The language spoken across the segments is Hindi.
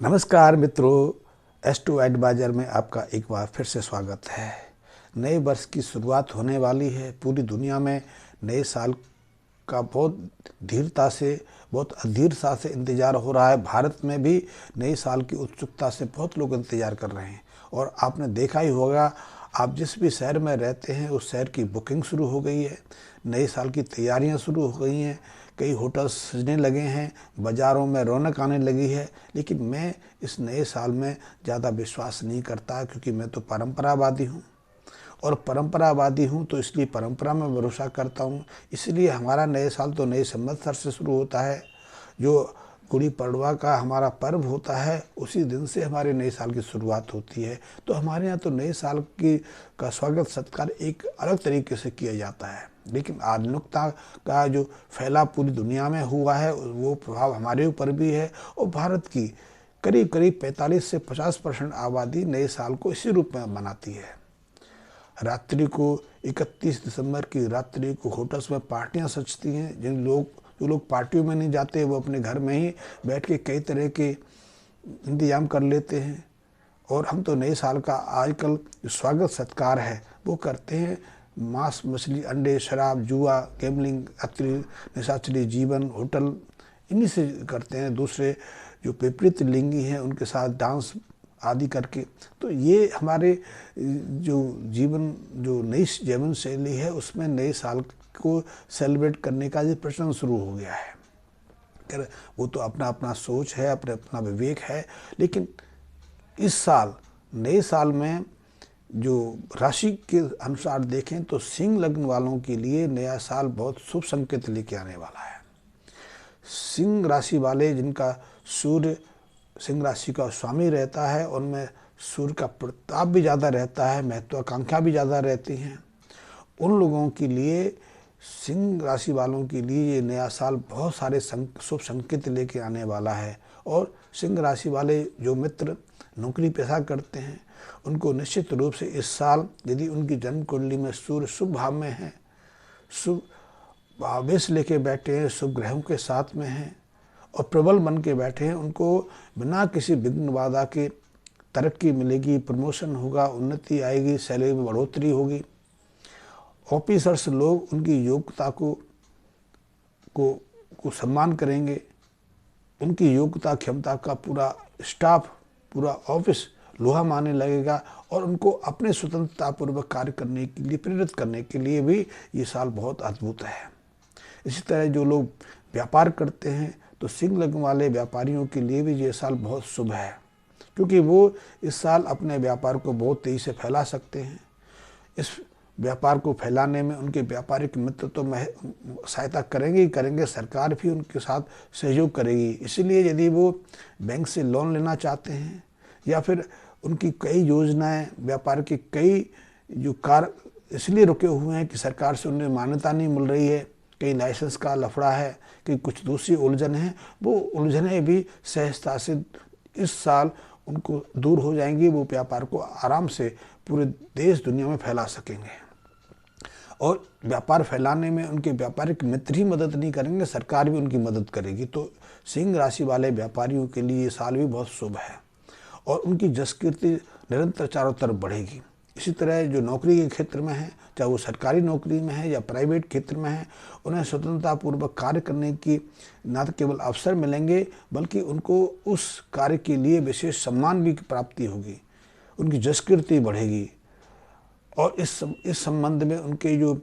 नमस्कार मित्रों, S2 एडवाइजर में आपका एक बार फिर से स्वागत है। नए वर्ष की शुरुआत होने वाली है। पूरी दुनिया में नए साल का बहुत धीरता से, बहुत अधीरता से इंतज़ार हो रहा है। भारत में भी नए साल की उत्सुकता से बहुत लोग इंतज़ार कर रहे हैं। और आपने देखा ही होगा, आप जिस भी शहर में रहते हैं उस शहर की बुकिंग शुरू हो गई है, नए साल की तैयारियां शुरू हो गई हैं, कई होटल्स सजने लगे हैं, बाज़ारों में रौनक आने लगी है। लेकिन मैं इस नए साल में ज़्यादा विश्वास नहीं करता, क्योंकि मैं तो परंपरावादी हूँ। और परंपरावादी हूँ तो इसलिए परंपरा में भरोसा करता हूँ। इसलिए हमारा नए साल तो नए संवत्सर से शुरू होता है। जो गुड़ी पड़वा का हमारा पर्व होता है, उसी दिन से हमारे नए साल की शुरुआत होती है। तो हमारे यहाँ तो नए साल की का स्वागत सत्कार एक अलग तरीके से किया जाता है। लेकिन आधुनिकता का जो फैलाव पूरी दुनिया में हुआ है, वो प्रभाव हमारे ऊपर भी है। और भारत की करीब करीब 45 से 50% आबादी नए साल को इसी रूप में मनाती है। रात्रि को 31 दिसंबर की रात्रि को होटल्स में पार्टियां सजती हैं। जो लोग पार्टियों में नहीं जाते, वो अपने घर में ही बैठ के कई तरह के इंतजाम कर लेते हैं। और हम तो नए साल का आजकल जो स्वागत सत्कार है वो करते हैं। मांस मछली अंडे शराब जुआ गैम्बलिंग निशाचरी जीवन होटल इन्हीं से करते हैं। दूसरे जो विपरीत लिंगी हैं उनके साथ डांस आदि करके। तो ये हमारे जो नई जीवन शैली है उसमें नए साल को सेलिब्रेट करने का जो प्रचलन शुरू हो गया है। खैर वो तो अपना अपना सोच है, अपना अपना विवेक है। लेकिन इस साल नए साल में जो राशि के अनुसार देखें तो सिंह लग्न वालों के लिए नया साल बहुत शुभ संकेत लेके आने वाला है। सिंह राशि वाले जिनका सूर्य सिंह राशि का स्वामी रहता है, उनमें सूर्य का प्रताप भी ज़्यादा रहता है, महत्वाकांक्षा भी ज़्यादा रहती हैं। उन लोगों के लिए, सिंह राशि वालों के लिए ये नया साल बहुत सारे शुभ संकेत लेके आने वाला है। और सिंह राशि वाले जो मित्र नौकरी पेशा करते हैं उनको निश्चित रूप से इस साल, यदि उनकी जन्म कुंडली में सूर्य शुभ भाव में है, शुभ आवेश लेके बैठे हैं, शुभ ग्रहों के साथ में हैं और प्रबल बन के बैठे हैं, उनको बिना किसी विघ्न बाधा के तरक्की मिलेगी, प्रमोशन होगा, उन्नति आएगी, सैलरी में बढ़ोतरी होगी। ऑफिसर्स लोग उनकी योग्यता को सम्मान करेंगे। उनकी योग्यता क्षमता का पूरा स्टाफ, पूरा ऑफिस लोहा मानने लगेगा और उनको अपने स्वतंत्रतापूर्वक कार्य करने के लिए, प्रेरित करने के लिए भी ये साल बहुत अद्भुत है। इसी तरह जो लोग व्यापार करते हैं तो सिंह लग्न वाले व्यापारियों के लिए भी ये साल बहुत शुभ है, क्योंकि वो इस साल अपने व्यापार को बहुत तेज़ी से फैला सकते हैं। इस व्यापार को फैलाने में उनके व्यापारिक मित्र तो सहायता करेंगे ही करेंगे, सरकार भी उनके साथ सहयोग करेगी। इसलिए यदि वो बैंक से लोन लेना चाहते हैं या फिर उनकी कई योजनाएं, व्यापार के कई जो कार्य इसलिए रुके हुए हैं कि सरकार से उन्हें मान्यता नहीं मिल रही है, कई लाइसेंस का लफड़ा है, कि कुछ दूसरी उलझन है, वो उलझनें भी सहजता से इस साल उनको दूर हो जाएंगी। वो व्यापार को आराम से पूरे देश दुनिया में फैला सकेंगे। और व्यापार फैलाने में उनके व्यापारिक मित्र ही मदद नहीं करेंगे, सरकार भी उनकी मदद करेगी। तो सिंह राशि वाले व्यापारियों के लिए ये साल भी बहुत शुभ है और उनकी जस कीर्ति निरंतर चारों तरफ बढ़ेगी। इसी तरह जो नौकरी के क्षेत्र में है, चाहे वो सरकारी नौकरी में है या प्राइवेट क्षेत्र में है, उन्हें स्वतंत्रतापूर्वक कार्य करने की न केवल अवसर मिलेंगे, बल्कि उनको उस कार्य के लिए विशेष सम्मान भी प्राप्ति होगी, उनकी जस कीर्ति बढ़ेगी। और इस संबंध में उनके जो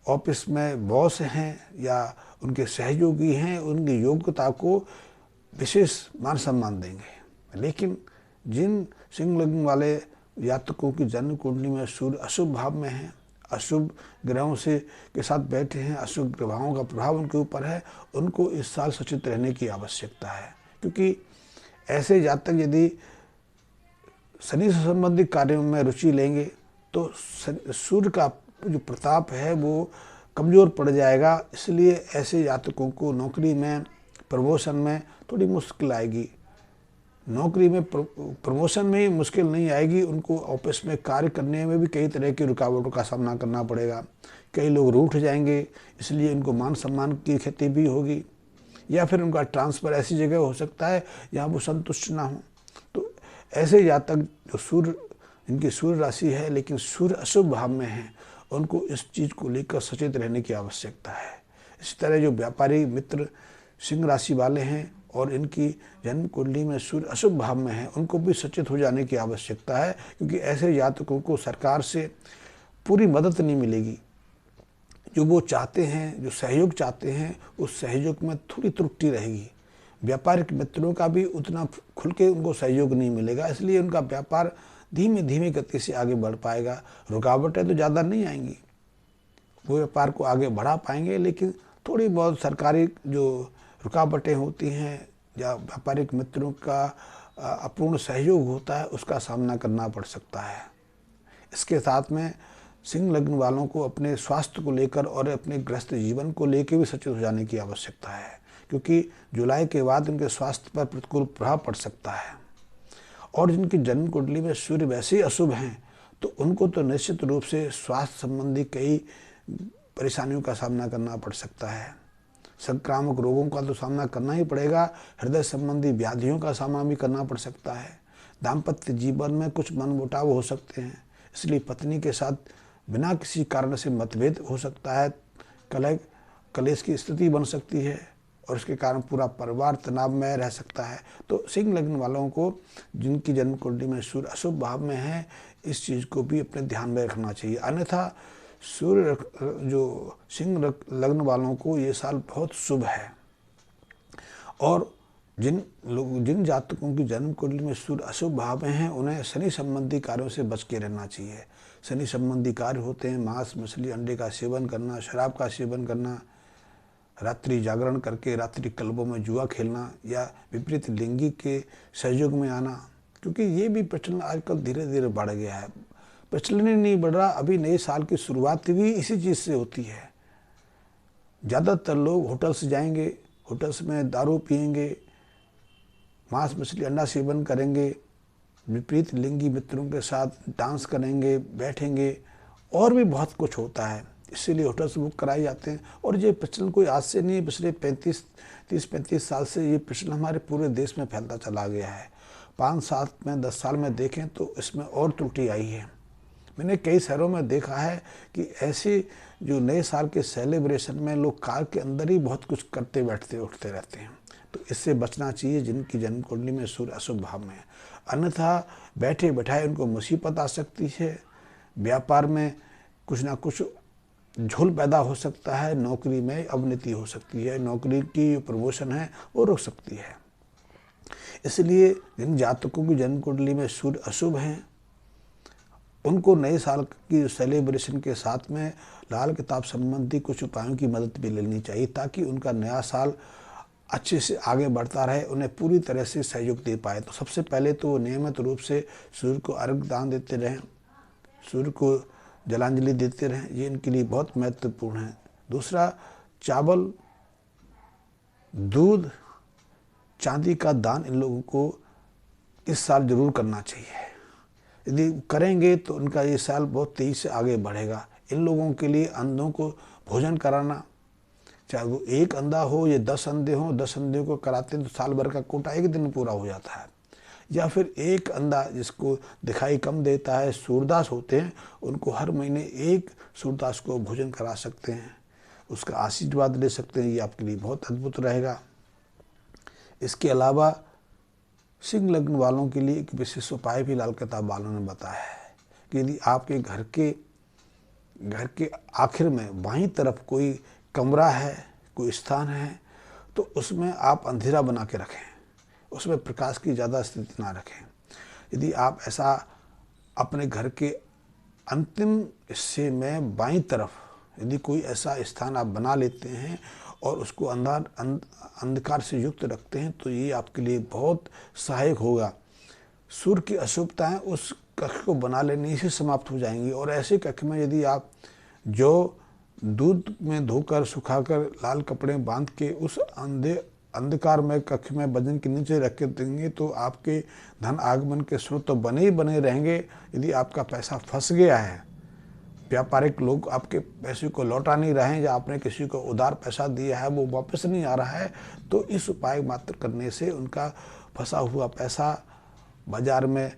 ऑफिस में बॉस हैं या उनके सहयोगी हैं, उनकी योग्यता को विशेष मान सम्मान देंगे। लेकिन जिन सिंह लग्न वाले जातकों की जन्म कुंडली में सूर्य अशुभ भाव में है, अशुभ ग्रहों से के साथ बैठे हैं, अशुभ ग्रहों का प्रभाव उनके ऊपर है, उनको इस साल सचेत रहने की आवश्यकता है। क्योंकि ऐसे जातक यदि शनि से संबंधित कार्यों में रुचि लेंगे तो सूर्य का जो प्रताप है वो कमज़ोर पड़ जाएगा। इसलिए ऐसे जातकों को नौकरी में, प्रमोशन में थोड़ी मुश्किल आएगी। नौकरी में प्रमोशन में ही मुश्किल नहीं आएगी, उनको ऑफिस में कार्य करने में भी कई तरह की रुकावटों का सामना करना पड़ेगा। कई लोग रूठ जाएंगे, इसलिए उनको मान सम्मान की क्षति भी होगी। या फिर उनका ट्रांसफ़र ऐसी जगह हो सकता है जहाँ वो संतुष्ट ना हो। तो ऐसे जातक जो सूर्य, इनकी सूर्य राशि है लेकिन सूर्य अशुभ भाव में है, उनको इस चीज़ को लेकर सचेत रहने की आवश्यकता है। इसी तरह जो व्यापारी मित्र सिंह राशि वाले हैं और इनकी जन्म कुंडली में सूर्य अशुभ भाव में है, उनको भी सचेत हो जाने की आवश्यकता है, क्योंकि ऐसे जातकों को सरकार से पूरी मदद नहीं मिलेगी। जो वो चाहते हैं, जो सहयोग चाहते हैं, उस सहयोग में थोड़ी त्रुटि रहेगी। व्यापारिक मित्रों का भी उतना खुल के उनको सहयोग नहीं मिलेगा, इसलिए उनका व्यापार धीमे धीमे गति से आगे बढ़ पाएगा। रुकावटें तो ज़्यादा नहीं आएंगी, वो व्यापार को आगे बढ़ा पाएंगे, लेकिन थोड़ी बहुत सरकारी जो रुकावटें होती हैं या व्यापारिक मित्रों का अपूर्ण सहयोग होता है, उसका सामना करना पड़ सकता है। इसके साथ में सिंह लग्न वालों को अपने स्वास्थ्य को लेकर और अपने गृहस्थ जीवन को लेकर भी सचेत हो जाने की आवश्यकता है, क्योंकि जुलाई के बाद उनके स्वास्थ्य पर प्रतिकूल प्रभाव पड़ सकता है। और जिनकी जन्म कुंडली में सूर्य वैसे ही अशुभ हैं, तो उनको तो निश्चित रूप से स्वास्थ्य संबंधी कई परेशानियों का सामना करना पड़ सकता है। संक्रामक रोगों का तो सामना करना ही पड़ेगा, हृदय संबंधी व्याधियों का सामना भी करना पड़ सकता है। दाम्पत्य जीवन में कुछ मनमुटाव हो सकते हैं, इसलिए पत्नी के साथ बिना किसी कारण से मतभेद हो सकता है, कलेश की स्थिति बन सकती है और इसके कारण पूरा परिवार तनाव में रह सकता है। तो सिंह लग्न वालों को जिनकी जन्म कुंडली में सूर्य अशुभ भाव में है, इस चीज़ को भी अपने ध्यान में रखना चाहिए। अन्यथा सूर्य जो सिंह लग्न वालों को ये साल बहुत शुभ है। और जिन जातकों की जन्म कुंडली में सूर्य अशुभ भाव में हैं, उन्हें शनि संबंधी कार्यों से बच के रहना चाहिए। शनि संबंधी कार्य होते हैं मांस, मछली, अंडे का सेवन करना, शराब का सेवन करना, रात्रि जागरण करके रात्रि क्लबों में जुआ खेलना या विपरीत लिंगी के सहयोग में आना, क्योंकि ये भी प्रचलन आजकल धीरे धीरे बढ़ गया है। प्रचलन ही नहीं बढ़ रहा, अभी नए साल की शुरुआत भी इसी चीज़ से होती है। ज़्यादातर लोग होटल्स जाएंगे, होटल्स में दारू पिएंगे, मांस मछली अंडा सेवन करेंगे, विपरीत लिंगी मित्रों के साथ डांस करेंगे, बैठेंगे, और भी बहुत कुछ होता है। इसीलिए होटल्स बुक कराए जाते हैं। और ये प्रचलन कोई आज से नहीं, पिछले 30-35 साल से ये प्रचलन हमारे पूरे देश में फैलता चला गया है। 5 साल में 10 साल में देखें तो इसमें और त्रुटि आई है। मैंने कई शहरों में देखा है कि ऐसे जो नए साल के सेलिब्रेशन में लोग कार के अंदर ही बहुत कुछ करते बैठते उठते रहते हैं। तो इससे बचना चाहिए जिनकी जन्म कुंडली में सूर्य अशुभ भाव में है। अन्यथा बैठे बैठाए उनको मुसीबत आ सकती है, व्यापार में कुछ ना कुछ झोल पैदा हो सकता है, नौकरी में अवनति हो सकती है, नौकरी की जो प्रमोशन है वो रुक सकती है। इसलिए जिन जातकों की जन्म कुंडली में सूर्य अशुभ हैं, उनको नए साल की सेलिब्रेशन के साथ में लाल किताब संबंधी कुछ उपायों की मदद भी लेनी चाहिए, ताकि उनका नया साल अच्छे से आगे बढ़ता रहे, उन्हें पूरी तरह से सहयोग दे पाए। तो सबसे पहले तो नियमित रूप से सूर्य को अर्घ्य दान देते रहें, सूर्य को जलांजलि देते रहें, ये इनके लिए बहुत महत्वपूर्ण है। दूसरा, चावल, दूध, चांदी का दान इन लोगों को इस साल जरूर करना चाहिए। यदि करेंगे तो उनका ये साल बहुत तेज़ी से आगे बढ़ेगा। इन लोगों के लिए अंधों को भोजन कराना, चाहे वो 1 अंधा हो या 10 अंधे हों, 10 अंधे को कराते हैं तो साल भर का कोटा एक दिन पूरा हो जाता है। या फिर 1 अंधा जिसको दिखाई कम देता है, सूरदास होते हैं, उनको हर महीने 1 सूरदास को भोजन करा सकते हैं, उसका आशीर्वाद ले सकते हैं। ये आपके लिए बहुत अद्भुत रहेगा। इसके अलावा सिंह लग्न वालों के लिए एक विशेष उपाय भी लाल किताब वालों ने बताया है कि यदि आपके घर के आखिर में बाईं तरफ कोई कमरा है, कोई स्थान है, तो उसमें आप अंधेरा बना के रखें, उसमें प्रकाश की ज़्यादा स्थिति ना रखें। यदि आप ऐसा अपने घर के अंतिम हिस्से में बाईं तरफ यदि कोई ऐसा स्थान आप बना लेते हैं और उसको अंधकार से युक्त रखते हैं, तो ये आपके लिए बहुत सहायक होगा। सूर्य की अशुभताएं उस कक्ष को बना लेने से समाप्त हो जाएंगी। और ऐसे कक्ष में यदि आप जो दूध में धोकर सुखाकर लाल कपड़े बांध के उस अंधकार में कक्ष में वजन के नीचे रख के देंगे, तो आपके धन आगमन के स्रोत तो बने ही बने रहेंगे। यदि आपका पैसा फंस गया है व्यापारिक लोग आपके पैसे को लौटा नहीं रहे हैं, या आपने किसी को उधार पैसा दिया है वो वापस नहीं आ रहा है, तो इस उपाय मात्र करने से उनका फंसा हुआ पैसा, बाजार में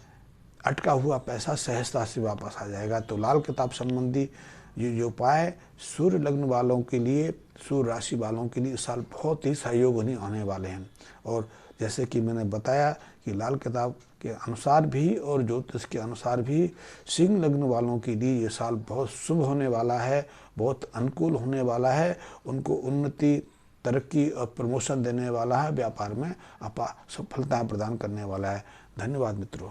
अटका हुआ पैसा सहजता से वापस आ जाएगा। तो लाल किताब संबंधी ये जो उपाय सूर्य लग्न वालों के लिए, सूर्य राशि वालों के लिए इस साल बहुत ही सहयोग होने वाले हैं। और जैसे कि मैंने बताया कि लाल किताब के अनुसार भी और ज्योतिष के अनुसार भी सिंह लग्न वालों के लिए ये साल बहुत शुभ होने वाला है, बहुत अनुकूल होने वाला है। उनको उन्नति, तरक्की और प्रमोशन देने वाला है, व्यापार में सफलता प्रदान करने वाला है। धन्यवाद मित्रों।